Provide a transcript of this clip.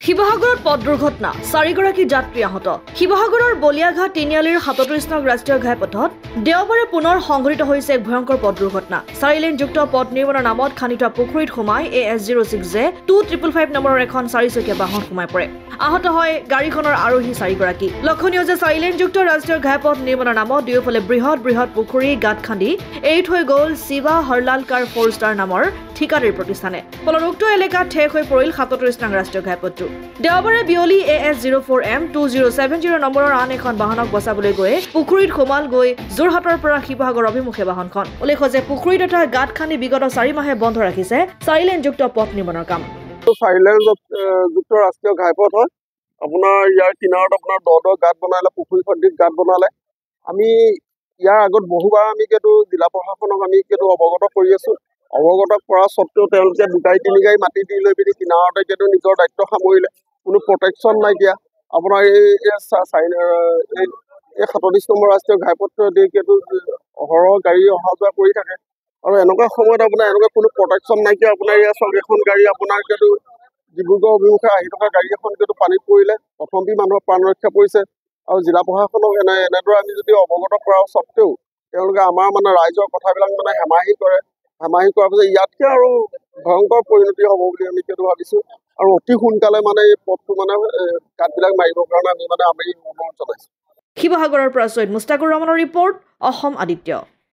শিৱসাগৰত পথ দুৰ্ঘটনা 4গৰাকী যাত্ৰী আহত শিৱসাগৰৰ বলিয়াঘাট তিনিআলিৰ 37 নং ৰাষ্ট্ৰীয় ঘাইপথত দেওবাৰে পুনৰ সংঘটিত হৈছে এক ভয়ংকৰ পথ দুৰ্ঘটনা 4 লেনযুক্ত পথ নিৰ্মাণৰ নামত খানিত পুখুৰীত সোমাই AS06J 2555 নম্বৰৰ এখন 4চকীয়া বাহন সোমাই পৰে আহত হয় গাড়ীখনৰ আৰোহী 4গৰাকী লক্ষণীয় যে 4 লেনযুক্ত ৰাষ্ট্ৰীয় ঘাইপথ নিৰ্মাণৰ নামত দুয়োফালে বৃহৎ পুখুৰী গাঁত খান্দি এৰি থৈ গ'ল শিৱা হৰলালকাৰ 4 ষ্টাৰ নামৰ ঠিকাদাৰী প্ৰতিষ্ঠানে ফলত উক্ত এলেকাত ঠেক হৈ পৰিল 37 নং ৰাষ্ট্ৰীয় ঘাইপথটো দেওবাৰে বিয়লি AS04M 2070 নম্বৰৰ আন এখন বাহনক বচাবলৈ গৈ পুখুৰীত সোমাল গৈ যোৰহাটৰ পৰা শিৱসাগৰ অভিমুখে বাহনখন উল্লেখ যে পুখুৰীত এটা গাঁত খান্দি বিগত 4 মাহে বন্ধ ৰাখিছে 4 লেনযুক্ত পথ নিৰ্মাণৰ কাম 4 লেনযুক্ত ৰাষ্ট্ৰীয় ঘাইপথ হয় আপোনাৰ ইয়াৰ কিনাৰত আপোনাৰ দ গাঁত বনালে পুখুৰী খন্দিত গাঁত বনালে আমি ইয়াৰ আগত বহুবাৰ আমি কিন্তু জিলা প্ৰশাসনক আমি কিন্তু অৱগত কৰি আছো অৱগত কৰা স্বত্তেও তেওঁলোকে দুটাই তিনি গাড়ী মাটি দি লৈ পিনি কিনাৰতে কিন্তু নিজৰ দায়িত্ব সামৰিলে কোনো প্ৰটেকশ্যন নাইকিয়া আপোনাৰ এই 37 নম্বৰ ৰাষ্ট্ৰীয় ঘাইপথটোৱেদি কিন্তু অহৰহ গাড়ী অহা যোৱা কৰি থাকে আৰু এনেকুৱা সময়ত আপোনাৰ এনেকুৱা কোনো প্ৰটেকশ্যন নাইকিয়া আপোনাৰ ইয়াৰ চব এখন গাড়ী আপোনাৰ কিন্তু ডিব্ৰুগড় অভিমুখে আহি থকা গাড়ী এখন কিন্তু পানীত পৰিলে প্ৰথমটি মানুহৰ প্ৰাণ ৰক্ষা পৰিছে আৰু জিলা প্ৰশাসনক এনেদৰে আমি যদি অৱগত কৰা স্বত্তেও তেওঁলোকে আমাৰ মানে ৰাইজৰ কথাবিলাক মানে হেমাহি কৰাৰ পিছত ইয়াতকৈ আৰু ভয়ংকৰ পৰিণতি হ'ব বুলি আমি কিন্তু ভাবিছোঁ আৰু অতি সোনকালে মানে এই পথটো মানে গাঁতবিলাক মাৰিবৰ কাৰণে আমি অনুৰোধ জনাইছোঁ। শিৱসাগৰৰ পৰা ছৈয়দ মুস্তাকুৰ ৰহমানৰ ৰিপৰ্ট অসম আদিত্য।